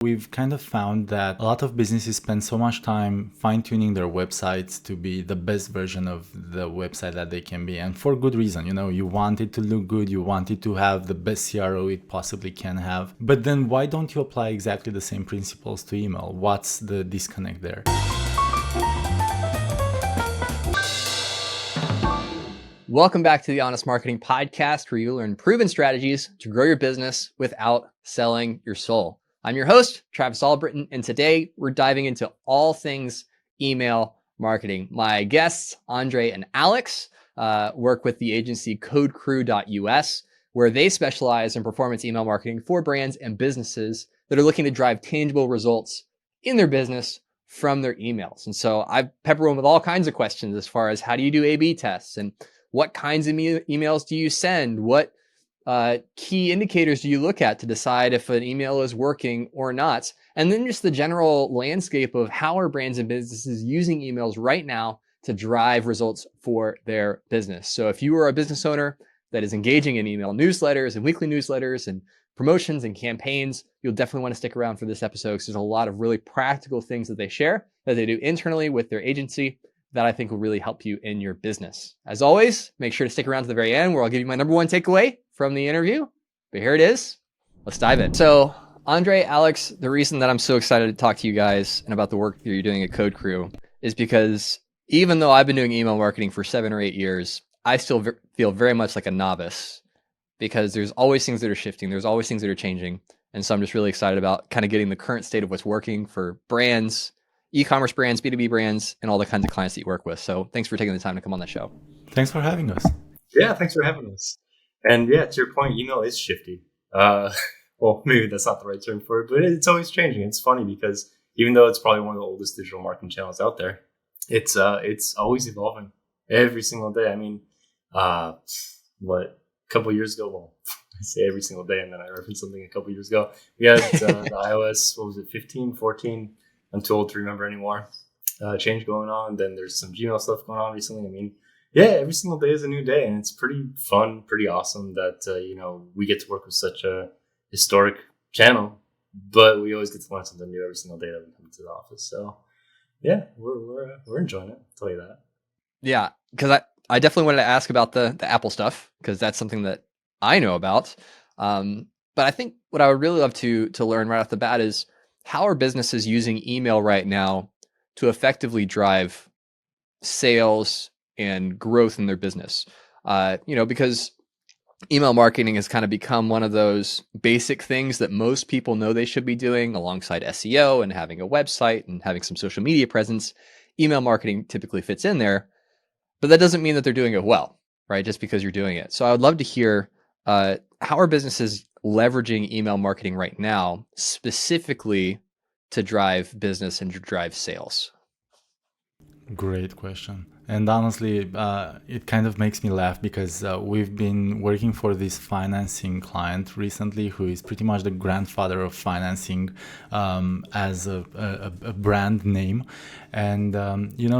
We've kind of found that a lot of businesses spend so much time fine-tuning their websites to be the best version of the website that they can be. And for good reason, you want it to look good, you want it to have the best CRO it possibly can have. But then why don't you apply exactly the same principles to email? What's the disconnect there? Welcome back to the Honest Marketing Podcast, where you learn proven strategies to grow your business without selling your soul. I'm your host, Travis Albritton, and today we're diving into all things email marketing. My guests, Andrei and Alex, work with the agency codecrew.us, where they specialize in performance email marketing for brands and businesses that are looking to drive tangible results in their business from their emails. And so I pepper them with all kinds of questions as far as how do you do A/B tests, and what kinds of emails do you send? What key indicators do you look at to decide if an email is working or not? And then just the general landscape of how are brands and businesses using emails right now to drive results for their business. So if you are a business owner that is engaging in email newsletters and weekly newsletters and promotions and campaigns, you'll definitely want to stick around for this episode because there's a lot of really practical things that they share that they do internally with their agency that I think will really help you in your business. As always, make sure to stick around to the very end where I'll give you my number one takeaway from the interview. But here it is. Let's dive in. So Andrei, Alex, the reason that I'm so excited to talk to you guys and about the work that you're doing at Code Crew is because even though I've been doing email marketing for 7 or 8 years, I still feel very much like a novice because there's always things that are shifting. There's always things that are changing. And so I'm just really excited about kind of getting the current state of what's working for brands, e-commerce brands, B2B brands, and all the kinds of clients that you work with. So thanks for taking the time to come on the show. Thanks for having us. Yeah, thanks for having us. And yeah, to your point, email is shifty. Well, maybe that's not the right term for it, but it's always changing. It's funny because even though it's probably one of the oldest digital marketing channels out there, it's always evolving every single day. I mean, a couple of years ago, well, I say every single day, and then I referenced something a couple of years ago. We had the iOS, 15, 14? I'm too old to remember anymore. Change going on. Then there's some Gmail stuff going on recently. I mean, yeah, every single day is a new day, and it's pretty fun, pretty awesome that we get to work with such a historic channel, but we always get to learn something new every single day that we come to the office. So yeah, we're enjoying it. I'll tell you that. Yeah, because I definitely wanted to ask about the Apple stuff because that's something that I know about. But I think what I would really love to learn right off the bat is how are businesses using email right now to effectively drive sales and growth in their business? Because email marketing has kind of become one of those basic things that most people know they should be doing alongside SEO and having a website and having some social media presence. Email marketing typically fits in there, but that doesn't mean that they're doing it well, right? Just because you're doing it. So I would love to hear how are businesses leveraging email marketing right now, specifically to drive business and to drive sales? Great question. And honestly, it kind of makes me laugh because we've been working for this financing client recently who is pretty much the grandfather of financing as a brand name. And,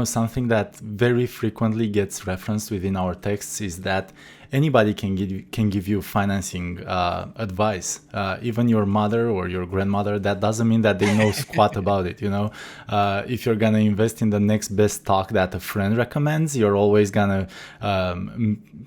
something that very frequently gets referenced within our texts is that anybody can give you financing advice, even your mother or your grandmother. That doesn't mean that they know squat about it. If you're gonna invest in the next best stock that a friend recommends, you're always gonna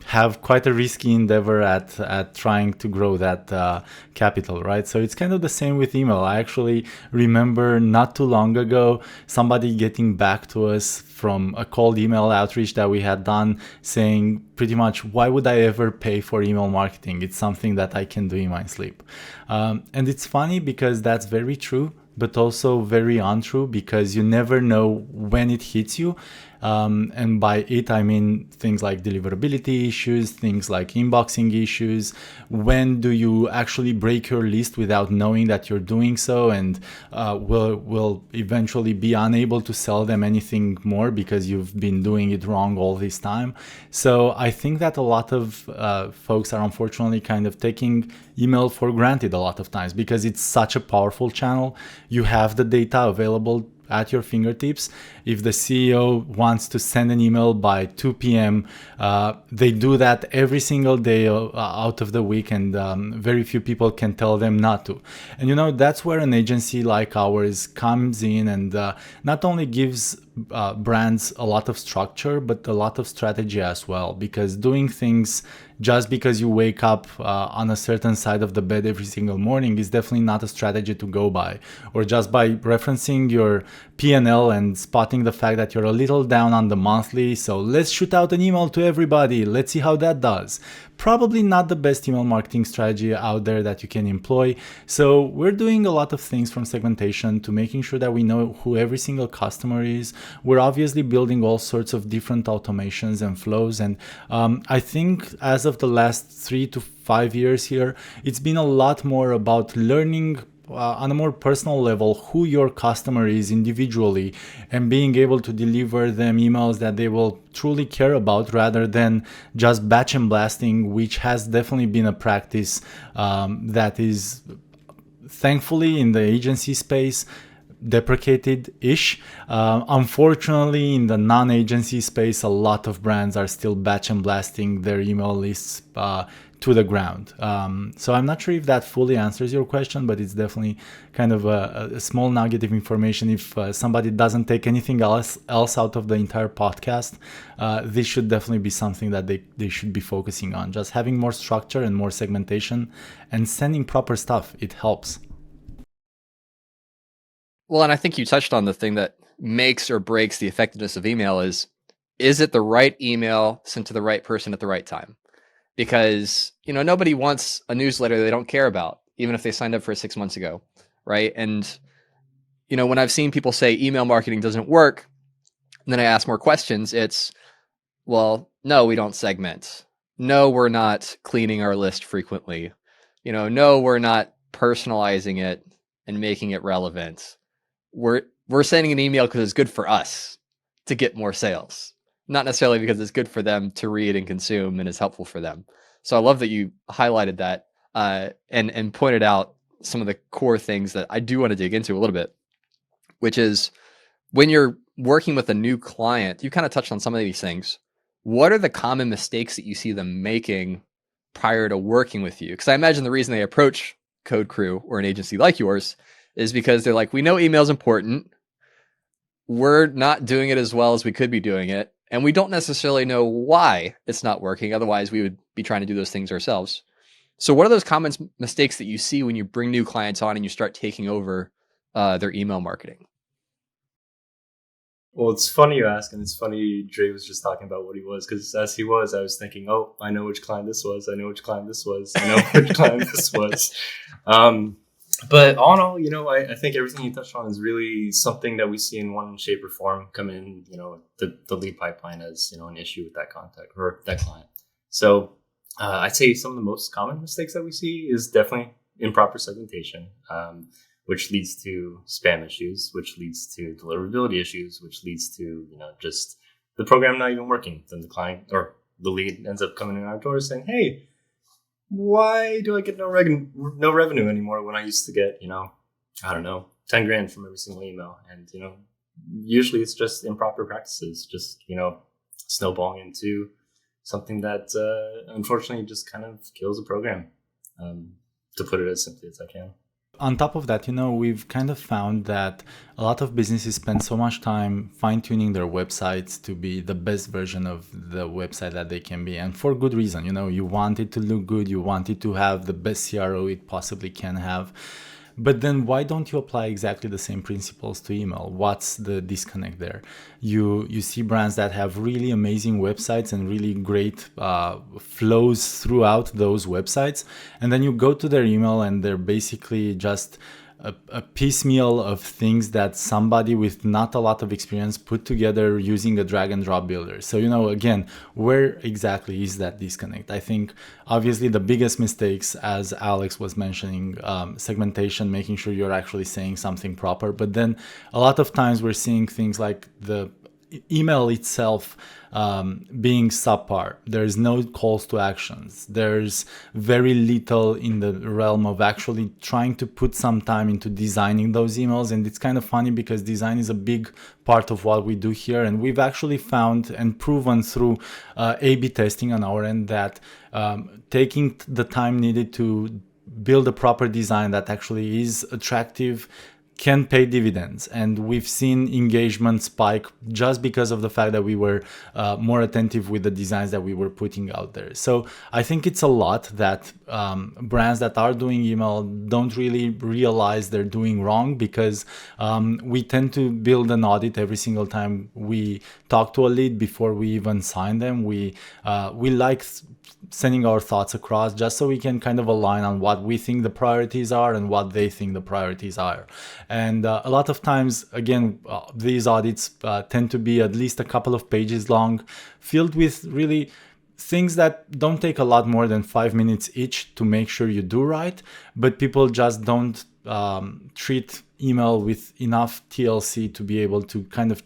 have quite a risky endeavor at trying to grow that capital, right? So it's kind of the same with email. I actually remember not too long ago somebody getting back to us from a cold email outreach that we had done saying pretty much, why would I ever pay for email marketing? It's something that I can do in my sleep. And it's funny because that's very true, but also very untrue because you never know when it hits you. And by it, I mean things like deliverability issues, things like inboxing issues. When do you actually break your list without knowing that you're doing so, and will eventually be unable to sell them anything more because you've been doing it wrong all this time? So I think that a lot of folks are unfortunately kind of taking email for granted a lot of times because it's such a powerful channel. You have the data available at your fingertips. If the CEO wants to send an email by 2 p.m., they do that every single day out of the week, and very few people can tell them not to. And that's where an agency like ours comes in and not only gives brands a lot of structure, but a lot of strategy as well. Because doing things just because you wake up on a certain side of the bed every single morning is definitely not a strategy to go by. Or just by referencing your P&L and spotting the fact that you're a little down on the monthly, so let's shoot out an email to everybody, let's see how that does. Probably not the best email marketing strategy out there that you can employ. So we're doing a lot of things, from segmentation to making sure that we know who every single customer is. We're obviously building all sorts of different automations and flows. And I think as of the last 3 to 5 years here, it's been a lot more about learning on a more personal level who your customer is individually, and being able to deliver them emails that they will truly care about, rather than just batch and blasting, which has definitely been a practice that is, thankfully, in the agency space, deprecated-ish. Unfortunately, in the non-agency space, a lot of brands are still batch and blasting their email lists to the ground. So I'm not sure if that fully answers your question, but it's definitely kind of a small nugget of information. If somebody doesn't take anything else out of the entire podcast, this should definitely be something that they should be focusing on. Just having more structure and more segmentation and sending proper stuff, it helps. Well, and I think you touched on the thing that makes or breaks the effectiveness of email is it the right email sent to the right person at the right time? Because, nobody wants a newsletter they don't care about, even if they signed up for it 6 months ago, right? And, when I've seen people say email marketing doesn't work, and then I ask more questions, it's, well, no, we don't segment. No, we're not cleaning our list frequently. No, we're not personalizing it and making it relevant. We're sending an email because it's good for us to get more sales, not necessarily because it's good for them to read and consume and is helpful for them. So I love that you highlighted that and pointed out some of the core things that I do want to dig into a little bit, which is when you're working with a new client, you kind of touched on some of these things. What are the common mistakes that you see them making prior to working with you? Because I imagine the reason they approach Code Crew or an agency like yours is because they're like, we know email is important. We're not doing it as well as we could be doing it. And we don't necessarily know why it's not working. Otherwise, we would be trying to do those things ourselves. So what are those common mistakes that you see when you bring new clients on and you start taking over their email marketing? Well, it's funny you ask, and it's funny Dre was just talking about what he was, because as he was, I was thinking, oh, I know which client this was. I know which client this was. I know which client this was. But all in all, I think everything you touched on is really something that we see in one shape or form come in, the lead pipeline as, an issue with that contact or that client. So I'd say some of the most common mistakes that we see is definitely improper segmentation, which leads to spam issues, which leads to deliverability issues, which leads to, just the program not even working. Then the client or the lead ends up coming in our door saying, hey, why do I get no revenue anymore when I used to get, 10 grand from every single email? And, usually it's just improper practices, just, snowballing into something that unfortunately just kind of kills a program, to put it as simply as I can. On top of that, we've kind of found that a lot of businesses spend so much time fine-tuning their websites to be the best version of the website that they can be. And for good reason. You want it to look good. You want it to have the best CRO it possibly can have. But then why don't you apply exactly the same principles to email? What's the disconnect there? You see brands that have really amazing websites and really great flows throughout those websites. And then you go to their email and they're basically just a piecemeal of things that somebody with not a lot of experience put together using a drag and drop builder. So, again, where exactly is that disconnect? I think obviously the biggest mistakes, as Alex was mentioning, segmentation, making sure you're actually saying something proper. But then a lot of times we're seeing things like the email itself being subpar. There's no calls to actions. There's very little in the realm of actually trying to put some time into designing those emails. And it's kind of funny because design is a big part of what we do here. And we've actually found and proven through A/B testing on our end that taking the time needed to build a proper design that actually is attractive can pay dividends. And we've seen engagement spike just because of the fact that we were more attentive with the designs that we were putting out there. So I think it's a lot that brands that are doing email don't really realize they're doing wrong, because we tend to build an audit every single time we talk to a lead before we even sign them. We like sending our thoughts across just so we can kind of align on what we think the priorities are and what they think the priorities are. And a lot of times, again, these audits tend to be at least a couple of pages long, filled with really things that don't take a lot more than 5 minutes each to make sure you do right, but people just don't treat email with enough TLC to be able to kind of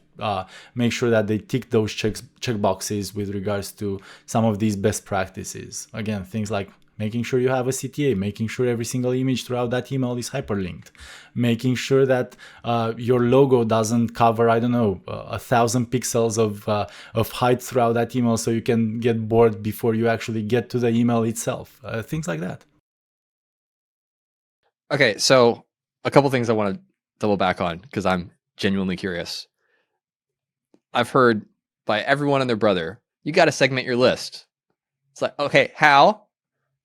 make sure that they tick those check boxes with regards to some of these best practices. Again, things like making sure you have a CTA, making sure every single image throughout that email is hyperlinked, making sure that your logo doesn't cover, 1,000 pixels of height throughout that email so you can get bored before you actually get to the email itself. Things like that. Okay, so a couple things I want to double back on because I'm genuinely curious. I've heard by everyone and their brother, you got to segment your list. It's like, okay, how?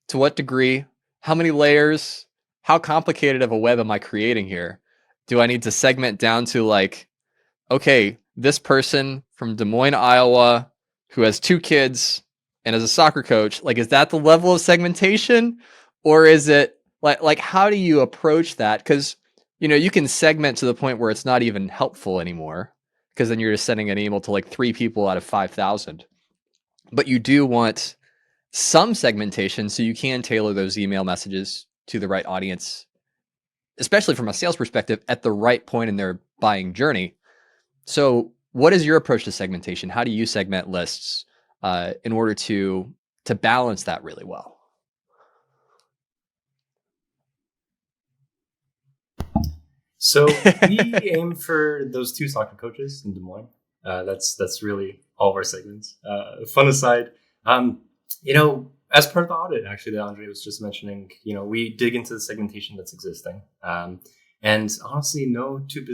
To what degree? How many layers? How complicated of a web am I creating here? Do I need to segment down to like, okay, this person from Des Moines, Iowa, who has 2 kids and is a soccer coach, like, is that the level of segmentation? Or is it like how do you approach that? Because, you can segment to the point where it's not even helpful anymore, because then you're just sending an email to like 3 people out of 5,000. But you do want some segmentation so you can tailor those email messages to the right audience, especially from a sales perspective at the right point in their buying journey. So what is your approach to segmentation? How do you segment lists in order to balance that really well? So we aim for those 2 soccer coaches in Des Moines. That's really all of our segments. Fun aside, as part of the audit, actually, that Andrei was just mentioning, we dig into the segmentation that's existing. And honestly, no 2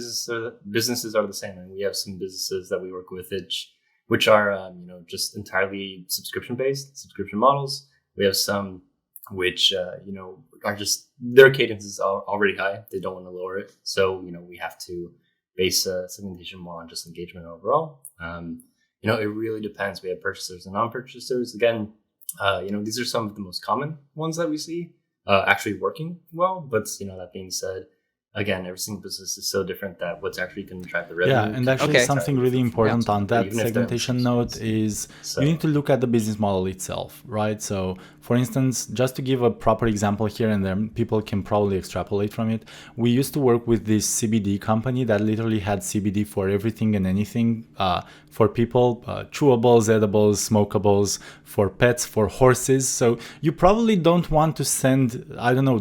businesses are the same. And we have some businesses that we work with, which are, just entirely subscription models. We have some which, are just, their cadence is already high. They don't want to lower it. So, we have to base segmentation more on just engagement overall. It really depends. We have purchasers and non-purchasers. Again, these are some of the most common ones that we see actually working well. But, that being said, again, every single business is so different that what's actually going to drive the revenue. Yeah, and actually something really important on that segmentation note is you need to look at the business model itself, right? So for instance, just to give a proper example here and there, people can probably extrapolate from it. We used to work with this CBD company that literally had CBD for everything and anything for people, chewables, edibles, smokables, for pets, for horses. So you probably don't want to send,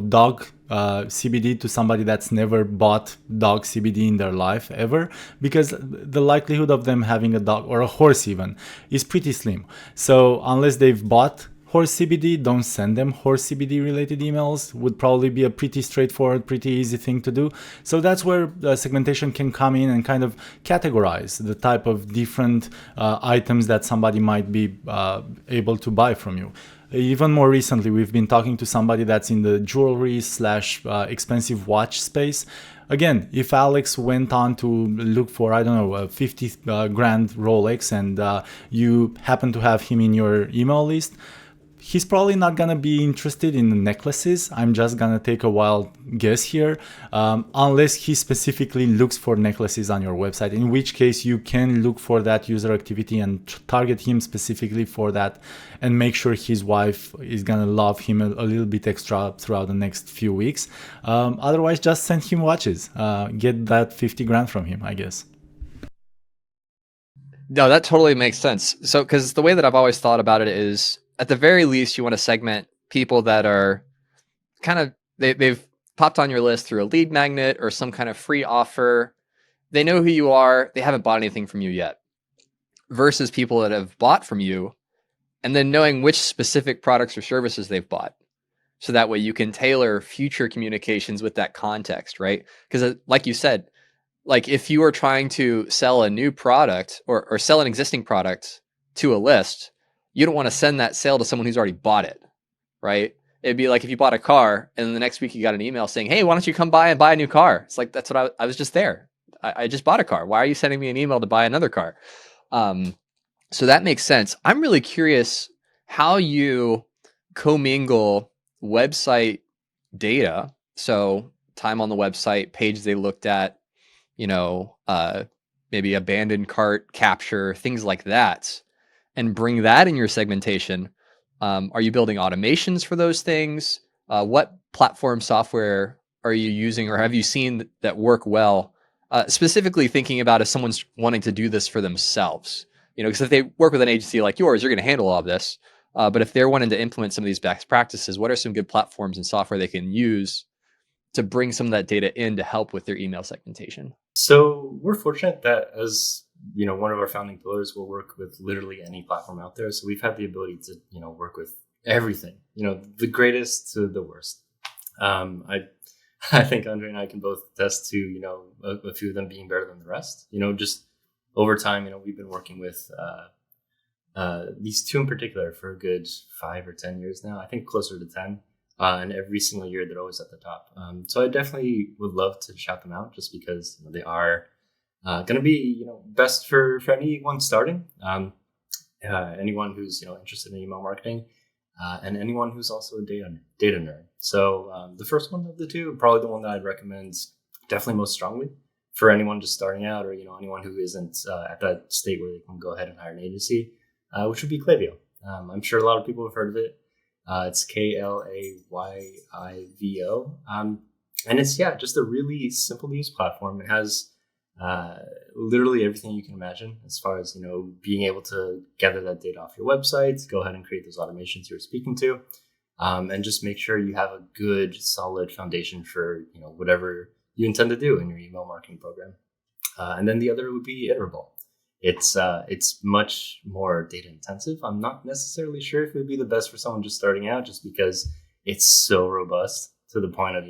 dog CBD to somebody that's never bought dog CBD in their life ever, because the likelihood of them having a dog or a horse even is pretty slim. So unless they've bought horse CBD, don't send them horse CBD related emails. Would probably be a pretty straightforward, pretty easy thing to do. So that's where segmentation can come in and kind of categorize the type of different items that somebody might be able to buy from you. Even more recently, we've been talking to somebody that's in the jewelry / expensive watch space. Again, if Alex went on to look for, a 50 grand Rolex and you happen to have him in your email list, he's probably not gonna be interested in the necklaces. I'm just gonna take a wild guess here, unless he specifically looks for necklaces on your website, in which case you can look for that user activity and target him specifically for that and make sure his wife is gonna love him a little bit extra throughout the next few weeks. Otherwise, just send him watches. Get that 50 grand from him, I guess. No, that totally makes sense. So, because the way that I've always thought about it is, at the very least, you want to segment people that are kind of they've popped on your list through a lead magnet or some kind of free offer. They know who you are. They haven't bought anything from you yet. Versus people that have bought from you, and then knowing which specific products or services they've bought. So that way you can tailor future communications with that context, right? Because like you said, like if you are trying to sell a new product or sell an existing product to a list, you don't want to send that sale to someone who's already bought it, right? It'd be like if you bought a car and the next week you got an email saying, hey, why don't you come by and buy a new car? It's like, that's what I was just there. I just bought a car. Why are you sending me an email to buy another car? So that makes sense. I'm really curious how you commingle website data. So time on the website, page they looked at, maybe abandoned cart capture, things like that, and bring that in your segmentation. Are you building automations for those things? What platform software are you using, or have you seen that work well? Specifically thinking about if someone's wanting to do this for themselves, because if they work with an agency like yours, you're going to handle all of this. But if they're wanting to implement some of these best practices, what are some good platforms and software they can use to bring some of that data in to help with their email segmentation? So we're fortunate that, as one of our founding pillars, will work with literally any platform out there. So we've had the ability to work with everything, the greatest to the worst. I think Andrei and I can both attest to a few of them being better than the rest. Just over time, we've been working with these two in particular for a good 5 or 10 years now. I think closer to 10. And every single year, they're always at the top. So I definitely would love to shout them out, just because they are going to be best for anyone starting, anyone who's interested in email marketing, and anyone who's also a data nerd. So the first one of the two, probably the one that I'd recommend definitely most strongly for anyone just starting out, or anyone who isn't at that state where they can go ahead and hire an agency, which would be Klaviyo. I'm sure a lot of people have heard of it. It's Klayyivo. And it's, just a really simple to use platform. It has literally everything you can imagine as far as, being able to gather that data off your website, go ahead and create those automations you're speaking to, and just make sure you have a good, solid foundation for, whatever you intend to do in your email marketing program. And then the other would be Iterable. It's much more data intensive. I'm not necessarily sure if it would be the best for someone just starting out, just because it's so robust to the point of,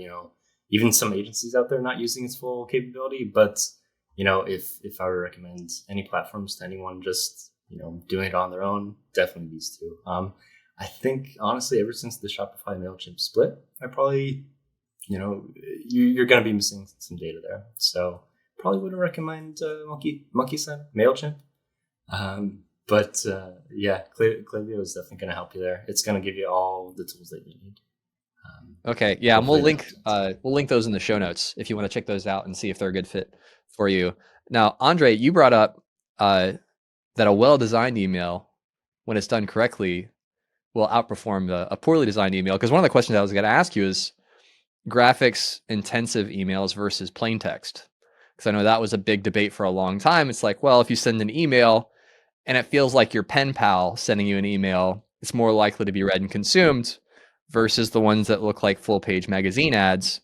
even some agencies out there not using its full capability. But, if I were to recommend any platforms to anyone just, doing it on their own, definitely these two. I think, honestly, ever since the Shopify MailChimp split, I probably, you're going to be missing some data there. So probably wouldn't recommend MonkeySend, MailChimp. But Klaviyo is definitely going to help you there. It's going to give you all the tools that you need. Okay, yeah, and we'll link those in the show notes if you want to check those out and see if they're a good fit for you. Now, Andrei, you brought up that a well-designed email, when it's done correctly, will outperform a poorly designed email. Because one of the questions I was going to ask you is graphics intensive emails versus plain text. Because I know that was a big debate for a long time. It's like, well, if you send an email and it feels like your pen pal sending you an email, it's more likely to be read and consumed versus the ones that look like full page magazine ads.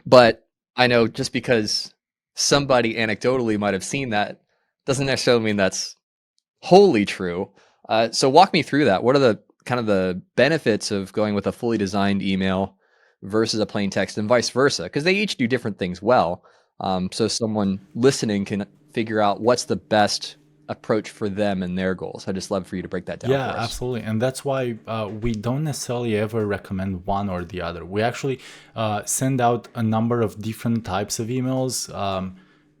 But I know just because somebody anecdotally might have seen that doesn't necessarily mean that's wholly true. So walk me through that. What are the kind of the benefits of going with a fully designed email versus a plain text, and vice versa? Because they each do different things well. So someone listening can figure out what's the best approach for them and their goals. I'd just love for you to break that down for us. Absolutely. And that's why we don't necessarily ever recommend one or the other. We actually send out a number of different types of emails.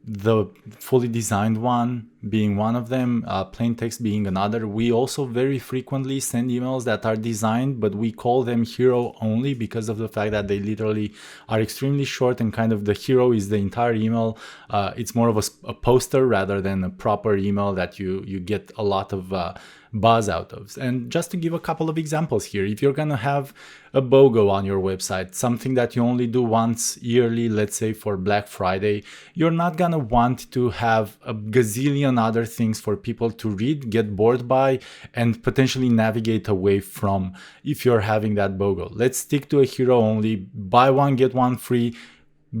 The fully designed one being one of them, plain text being another. We also very frequently send emails that are designed, but we call them hero only because of the fact that they literally are extremely short, and kind of the hero is the entire email. It's more of a poster rather than a proper email that you get a lot of buzz out of. And just to give a couple of examples here, if you're going to have a BOGO on your website, something that you only do once yearly, let's say for Black Friday, you're not going to want to have a gazillion other things for people to read, get bored by, and potentially navigate away from if you're having that BOGO. Let's stick to a hero only, buy one, get one free,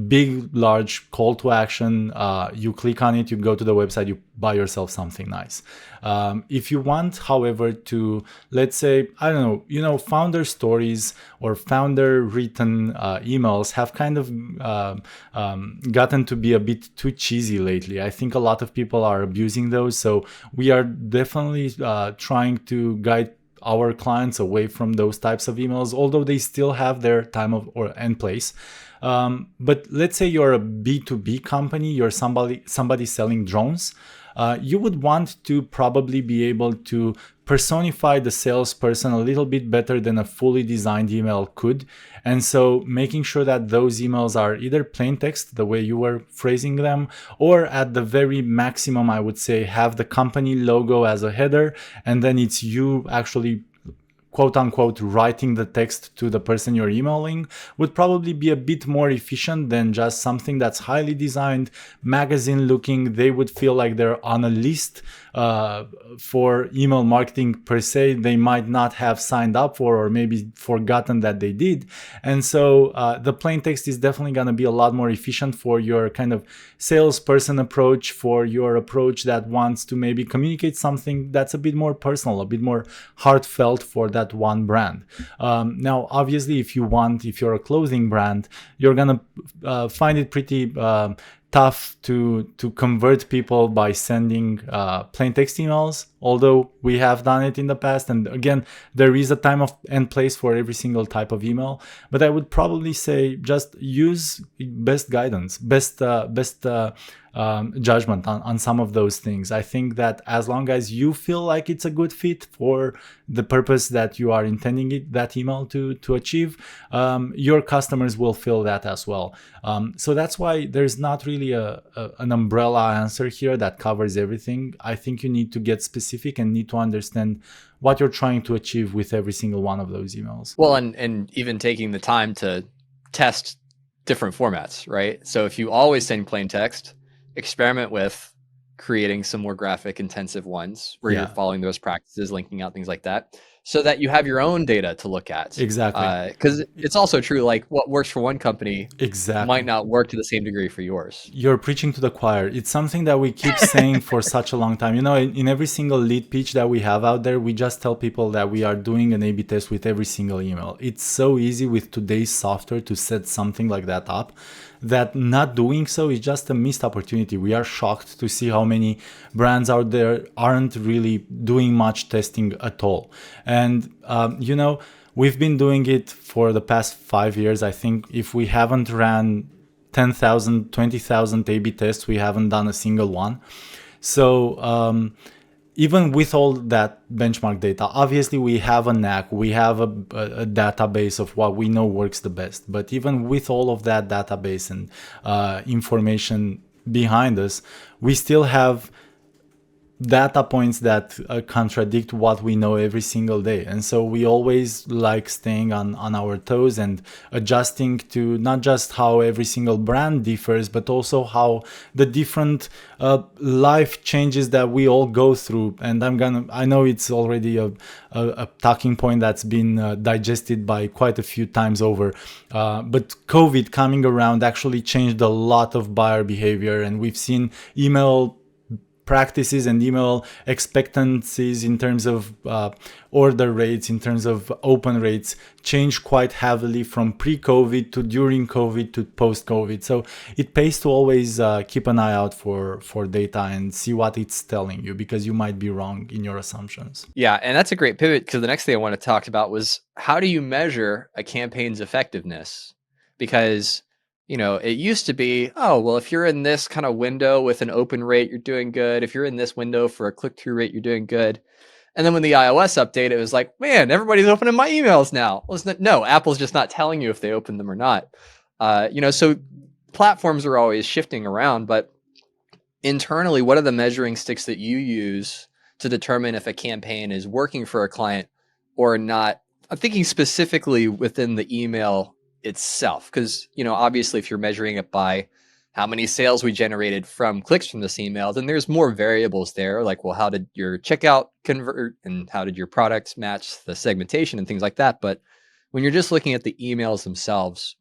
big, large call to action. You click on it, you go to the website, you buy yourself something nice. If you want, however, to, let's say, I don't know, founder stories or founder written emails have kind of gotten to be a bit too cheesy lately. I think a lot of people are abusing those. So we are definitely trying to guide our clients away from those types of emails, although they still have their time of or end place. But let's say you're a B2B company, you're somebody selling drones. You would want to probably be able to personify the salesperson a little bit better than a fully designed email could. And so making sure that those emails are either plain text, the way you were phrasing them, or at the very maximum, I would say, have the company logo as a header, and then it's you actually quote unquote writing the text to the person you're emailing, would probably be a bit more efficient than just something that's highly designed, magazine looking. They would feel like they're on a list for email marketing per se they might not have signed up for, or maybe forgotten that they did. And so the plain text is definitely going to be a lot more efficient for your kind of salesperson approach, for your approach that wants to maybe communicate something that's a bit more personal, a bit more heartfelt for that one brand. Now, obviously, if you're a clothing brand, you're going to find it pretty tough to convert people by sending plain text emails, although we have done it in the past. And again, there is a time and place for every single type of email. But I would probably say just use best guidance, best judgment on some of those things. I think that as long as you feel like it's a good fit for the purpose that you are intending that email to achieve, your customers will feel that as well. So that's why there's not really an umbrella answer here that covers everything. I think you need to get specific and need to understand what you're trying to achieve with every single one of those emails. Well, and even taking the time to test different formats, right? So if you always send plain text, experiment with creating some more graphic intensive ones where you're following those practices, linking out things like that, so that you have your own data to look at. Exactly. Because it's also true, like what works for one company might not work to the same degree for yours. You're preaching to the choir. It's something that we keep saying for such a long time. In every single lead pitch that we have out there, we just tell people that we are doing an A/B test with every single email. It's so easy with today's software to set something like that up, that not doing so is just a missed opportunity. We are shocked to see how many brands out there aren't really doing much testing at all. And, we've been doing it for the past 5 years. I think if we haven't ran 10,000, 20,000 A/B tests, we haven't done a single one. So, even with all that benchmark data, obviously we have a knack, we have a database of what we know works the best. But even with all of that database and information behind us, we still have data points that contradict what we know every single day. And so we always like staying on our toes and adjusting to not just how every single brand differs, but also how the different life changes that we all go through. And I know it's already a talking point that's been digested by quite a few times over, but COVID coming around actually changed a lot of buyer behavior, and we've seen email practices and email expectancies in terms of order rates, in terms of open rates, change quite heavily from pre-COVID to during COVID to post-COVID. So it pays to always keep an eye out for data and see what it's telling you, because you might be wrong in your assumptions. Yeah, and that's a great pivot, because the next thing I want to talk about was, how do you measure a campaign's effectiveness? Because it used to be, oh, well, if you're in this kind of window with an open rate, you're doing good. If you're in this window for a click-through rate, you're doing good. And then when the iOS update, it was like, man, everybody's opening my emails now. Well, no, Apple's just not telling you if they open them or not. So platforms are always shifting around, but internally, what are the measuring sticks that you use to determine if a campaign is working for a client or not? I'm thinking specifically within the email itself, because, obviously if you're measuring it by how many sales we generated from clicks from this email, then there's more variables there. Like, well, how did your checkout convert and how did your products match the segmentation and things like that. But when you're just looking at the emails themselves,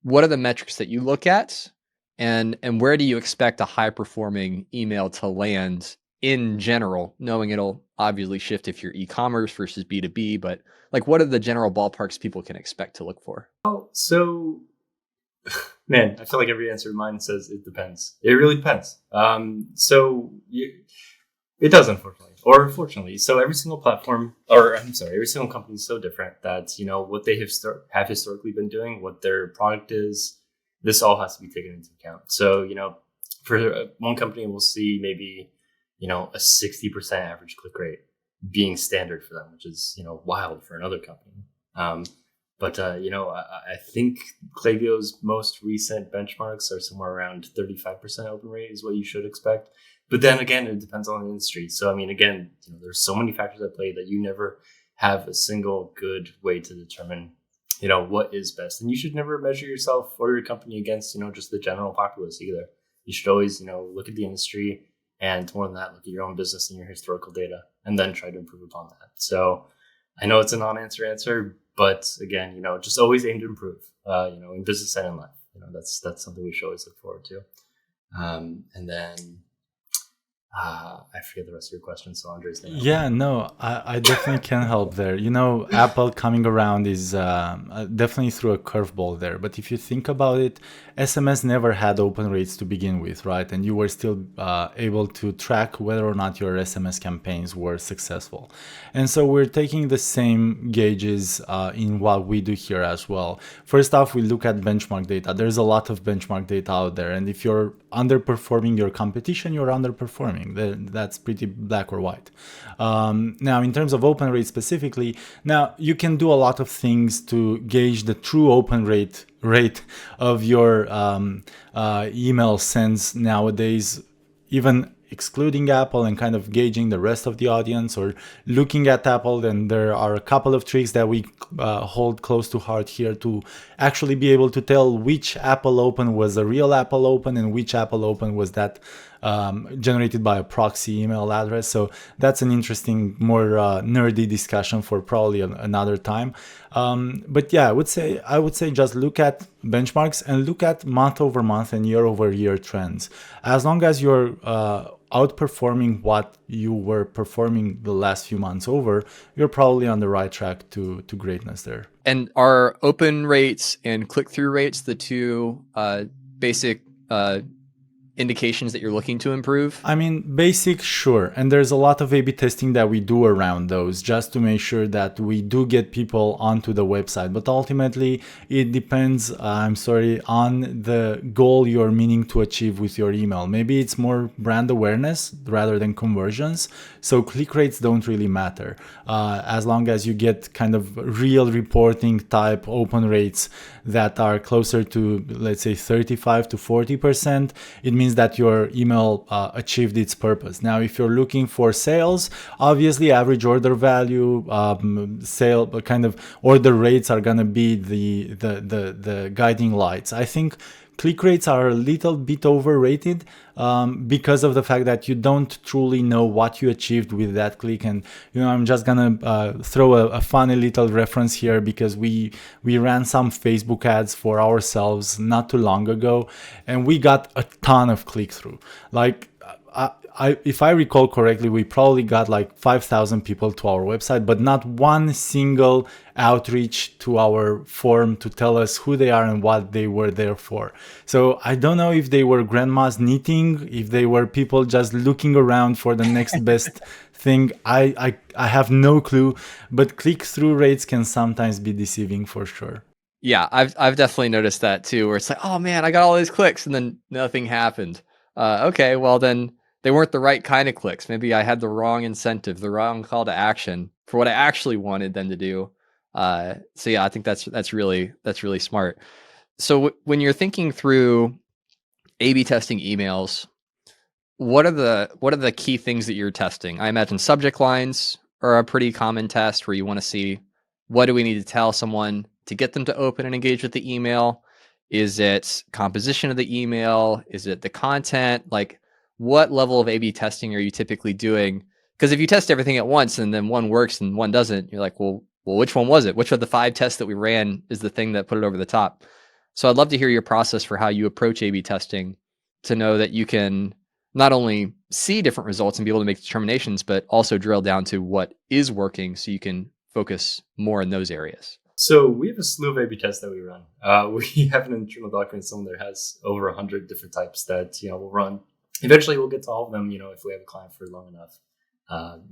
what are the metrics that you look at, and where do you expect a high performing email to land in general, knowing it'll obviously shift if you're e-commerce versus B2B, but like, what are the general ballparks people can expect to look for? So, man, I feel like every answer of mine says it depends. It really depends. It does, unfortunately, or fortunately. So every single platform, or I'm sorry, every single company is so different that, what they have historically been doing, what their product is, this all has to be taken into account. So, for one company, we'll see maybe, a 60% average click rate being standard for them, which is, wild for another company. But I think Klaviyo's most recent benchmarks are somewhere around 35% open rate is what you should expect. But then again, it depends on the industry. So, I mean, again, there's so many factors at play that you never have a single good way to determine, what is best. And you should never measure yourself or your company against, just the general populace either. You should always, look at the industry, and more than that, look at your own business and your historical data, and then try to improve upon that. So I know it's a non-answer, but again, just always aim to improve, in business and in life. That's something we should always look forward to. And then I forget the rest of your question, so Andrei's going to Yeah, no, I definitely can help there. Apple coming around is definitely through a curveball there. But if you think about it, SMS never had open rates to begin with, right? And you were still able to track whether or not your SMS campaigns were successful. And so we're taking the same gauges in what we do here as well. First off, we look at benchmark data. There's a lot of benchmark data out there. And if you're underperforming your competition, you're underperforming. That's pretty black or white. Now, in terms of open rate specifically, now you can do a lot of things to gauge the true open rate of your email sends nowadays, even excluding Apple and kind of gauging the rest of the audience or looking at Apple. Then there are a couple of tricks that we hold close to heart here to actually be able to tell which Apple Open was a real Apple Open and which Apple Open was that generated by a proxy email address. So that's an interesting, more nerdy discussion for probably another time. But yeah, I would say just look at benchmarks and look at month over month and year over year trends. As long as you're outperforming what you were performing the last few months over, you're probably on the right track to greatness there. And are open rates and click-through rates the two basic indications that you're looking to improve? I mean, basic, sure. And there's a lot of A/B testing that we do around those just to make sure that we do get people onto the website. But ultimately, it depends, on the goal you're meaning to achieve with your email. Maybe it's more brand awareness rather than conversions. So click rates don't really matter. As long as you get kind of real reporting type open rates that are closer to, let's say, 35 to 40%, it means that your email achieved its purpose. Now, if you're looking for sales, obviously average order value, sale kind of order rates are gonna be the guiding lights. I think click rates are a little bit overrated because of the fact that you don't truly know what you achieved with that click. And I'm just gonna throw a funny little reference here because we ran some Facebook ads for ourselves not too long ago, and we got a ton of click-through. Like, if I recall correctly, we probably got like 5,000 people to our website, but not one single outreach to our form to tell us who they are and what they were there for. So I don't know if they were grandmas knitting, if they were people just looking around for the next best thing. I have no clue, but click-through rates can sometimes be deceiving for sure. Yeah, I've definitely noticed that too, where it's like, oh man, I got all these clicks and then nothing happened. Okay, well then they weren't the right kind of clicks. Maybe I had the wrong incentive, the wrong call to action for what I actually wanted them to do. So yeah, I think that's really smart. So when you're thinking through A/B testing emails, what are the key things that you're testing? I imagine subject lines are a pretty common test where you want to see what do we need to tell someone to get them to open and engage with the email? Is it composition of the email? Is it the content? Like, what level of A/B testing are you typically doing? Because if you test everything at once and then one works and one doesn't, you're like, well, which one was it? Which of the 5 tests that we ran is the thing that put it over the top? So I'd love to hear your process for how you approach A/B testing to know that you can not only see different results and be able to make determinations, but also drill down to what is working so you can focus more in those areas. So we have a slew of A/B tests that we run. We have an internal document, someone that has over 100 different types that we'll run. Eventually, we'll get to all of them. If we have a client for long enough,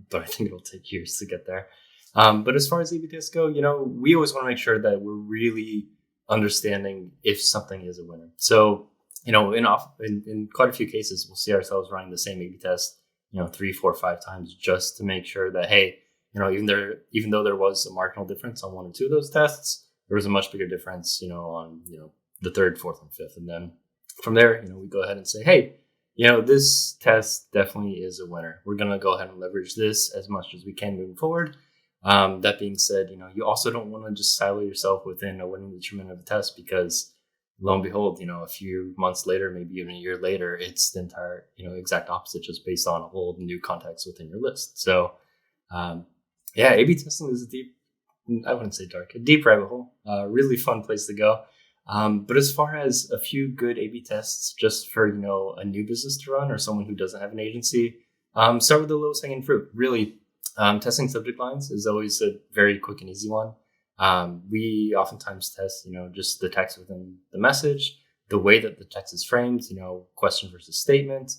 but I think it'll take years to get there. But as far as A/B tests go, we always want to make sure that we're really understanding if something is a winner. So in quite a few cases, we'll see ourselves running the same A/B test, 3, 4, 5 times just to make sure that, hey, even though there was a marginal difference on 1 or 2 of those tests, there was a much bigger difference, on the 3rd, 4th, and 5th, and then from there, we go ahead and say, hey, this test definitely is a winner. We're gonna go ahead and leverage this as much as we can moving forward. That being said, you also don't want to just silo yourself within a winning determinant of a test because, lo and behold, a few months later, maybe even a year later, it's the entire exact opposite, just based on a whole new context within your list. So. A/B testing is I wouldn't say dark, a deep rabbit hole, really fun place to go. But as far as a few good A/B tests, just for, a new business to run or someone who doesn't have an agency, start with the lowest hanging fruit. Really, testing subject lines is always a very quick and easy one. We oftentimes test, just the text within the message, the way that the text is framed, question versus statement.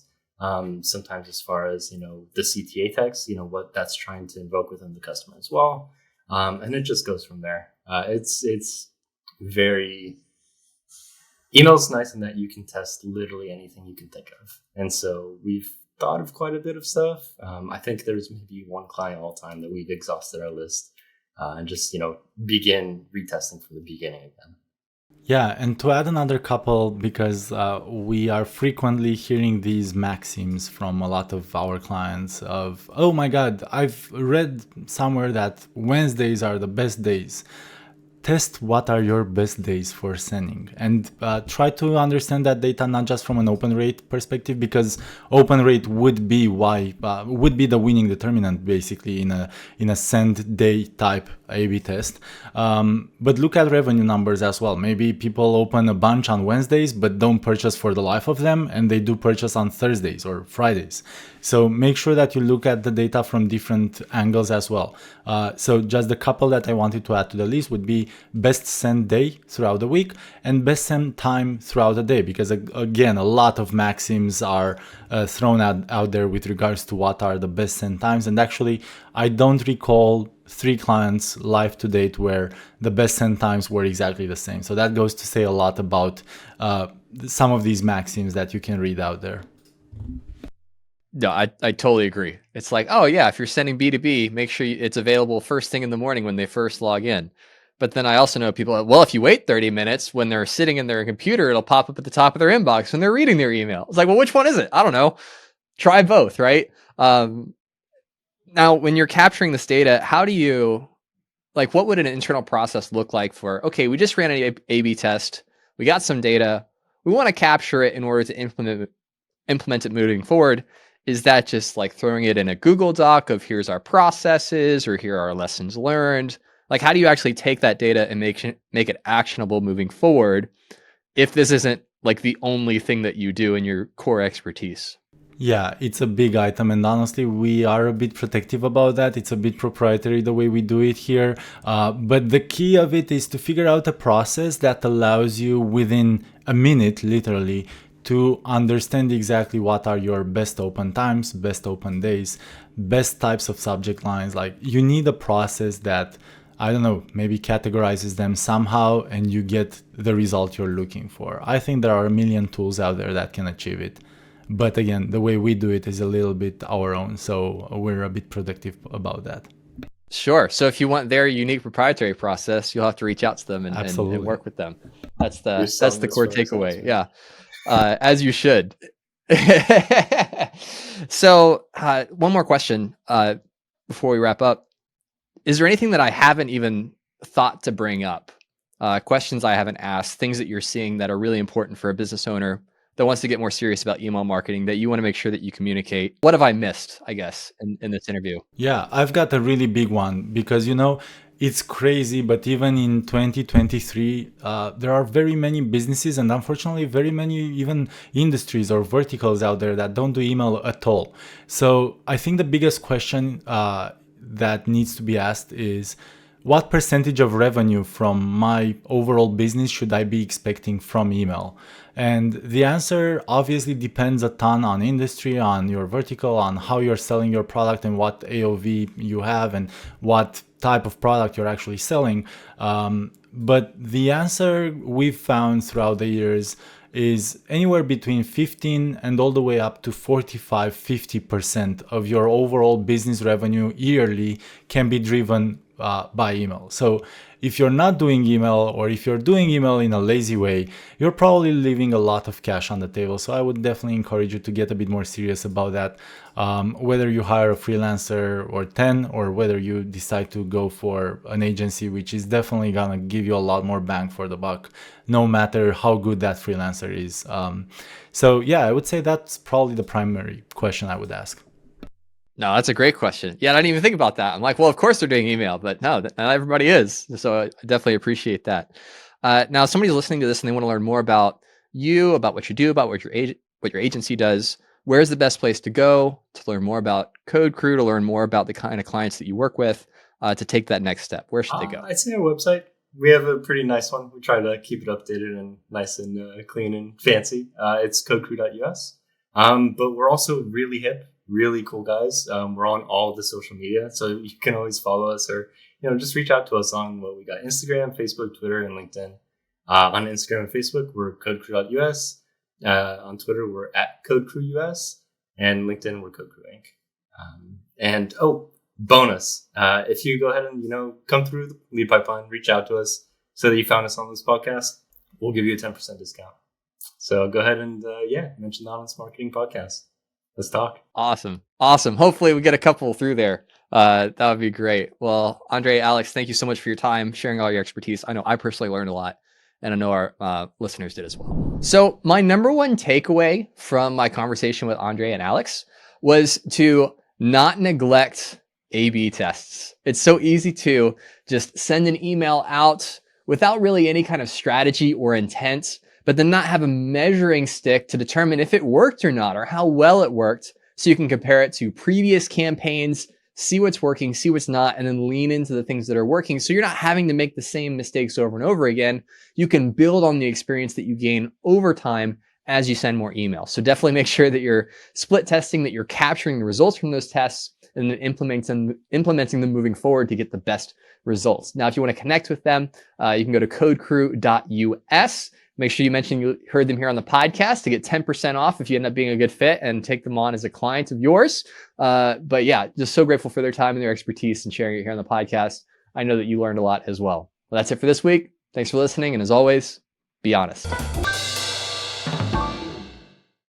Sometimes as far as, the CTA text, what that's trying to invoke within the customer as well. And it just goes from there. It's very, email's nice in that you can test literally anything you can think of. And so we've thought of quite a bit of stuff. I think there's maybe 1 client all time that we've exhausted our list and just, begin retesting from the beginning again. Yeah, and to add another couple, because we are frequently hearing these maxims from a lot of our clients of, oh my God, I've read somewhere that Wednesdays are the best days. Test what are your best days for sending and try to understand that data not just from an open rate perspective, because open rate would be the winning determinant basically in a send day type A/B test. But look at revenue numbers as well. Maybe people open a bunch on Wednesdays but don't purchase for the life of them, and they do purchase on Thursdays or Fridays. So make sure that you look at the data from different angles as well. So just the couple that I wanted to add to the list would be best send day throughout the week and best send time throughout the day, because again, a lot of maxims are thrown out there with regards to what are the best send times. And actually, I don't recall 3 clients live to date where the best send times were exactly the same. So that goes to say a lot about some of these maxims that you can read out there. No, I totally agree. It's like, oh yeah, if you're sending B2B, make sure it's available first thing in the morning when they first log in. But then I also know people, well, if you wait 30 minutes when they're sitting in their computer, it'll pop up at the top of their inbox when they're reading their email. It's like, well, which one is it? I don't know. Try both, right? Now, when you're capturing this data, how do you, what would an internal process look like for, okay, we just ran an A/B test. We got some data. We want to capture it in order to implement it moving forward. Is that just like throwing it in a Google Doc of here's our processes or here are our lessons learned? How do you actually take that data and make it actionable moving forward if this isn't the only thing that you do in your core expertise? Yeah, it's a big item, and honestly, we are a bit protective about that. It's a bit proprietary the way we do it here. But the key of it is to figure out a process that allows you within a minute, literally, to understand exactly what are your best open times, best open days, best types of subject lines. You need a process that, I don't know, maybe categorizes them somehow and you get the result you're looking for. I think there are a million tools out there that can achieve it. But again, the way we do it is a little bit our own, so we're a bit protective about that. Sure. So if you want their unique proprietary process, you'll have to reach out to them and work with them. That's the core takeaway. Yeah. As you should. So one more question before we wrap up. Is there anything that I haven't even thought to bring up? Questions I haven't asked, things that you're seeing that are really important for a business owner that wants to get more serious about email marketing that you want to make sure that you communicate? What have I missed, I guess, in this interview? Yeah, I've got a really big one because, it's crazy, but even in 2023, there are very many businesses and unfortunately very many even industries or verticals out there that don't do email at all. So I think the biggest question that needs to be asked is, what percentage of revenue from my overall business should I be expecting from email? And the answer obviously depends a ton on industry, on your vertical, on how you're selling your product and what AOV you have and what type of product you're actually selling. But the answer we've found throughout the years is anywhere between 15 and all the way up to 45-50% of your overall business revenue yearly can be driven by email. So if you're not doing email, or if you're doing email in a lazy way, you're probably leaving a lot of cash on the table. So I would definitely encourage you to get a bit more serious about that. Whether you hire a freelancer or 10, or whether you decide to go for an agency, which is definitely gonna give you a lot more bang for the buck, no matter how good that freelancer is. So yeah, I would say that's probably the primary question I would ask. No, that's a great question. Yeah, I didn't even think about that. I'm like, well, of course they're doing email, but no, not everybody is. So I definitely appreciate that. Now, somebody's listening to this and they want to learn more about you, about what you do, about what your agency does. Where's the best place to go to learn more about Code Crew, to learn more about the kind of clients that you work with, to take that next step? Where should they go? I'd say our website. We have a pretty nice one. We try to keep it updated and nice and clean and fancy. It's codecrew.us. But we're also really hip, really cool guys. We're on all the social media, so you can always follow us, or just reach out to us on what we got: Instagram, Facebook, Twitter, and LinkedIn. On Instagram and Facebook, we're codecrew.us. On Twitter, we're at codecrewus, and LinkedIn, we're codecrew Inc. And bonus, if you go ahead and come through the lead pipeline, reach out to us so that you found us on this podcast, we'll give you a 10% discount. So go ahead and mention the Honest Marketing Podcast. Let's talk. Awesome. Hopefully we get a couple through there. That would be great. Well, Andrei, Alex, thank you so much for your time, sharing all your expertise. I know I personally learned a lot, and I know our listeners did as well. So my number one takeaway from my conversation with Andrei and Alex was to not neglect A/B tests. It's so easy to just send an email out without really any kind of strategy or intent, but then not have a measuring stick to determine if it worked or not, or how well it worked, so you can compare it to previous campaigns, see what's working, see what's not, and then lean into the things that are working. So you're not having to make the same mistakes over and over again. You can build on the experience that you gain over time as you send more emails. So definitely make sure that you're split testing, that you're capturing the results from those tests, and then implementing them moving forward to get the best results. Now, if you want to connect with them, you can go to codecrew.us. Make sure you mention you heard them here on the podcast to get 10% off if you end up being a good fit and take them on as a client of yours. But yeah, just so grateful for their time and their expertise and sharing it here on the podcast. I know that you learned a lot as well. Well, that's it for this week. Thanks for listening. And as always, be honest.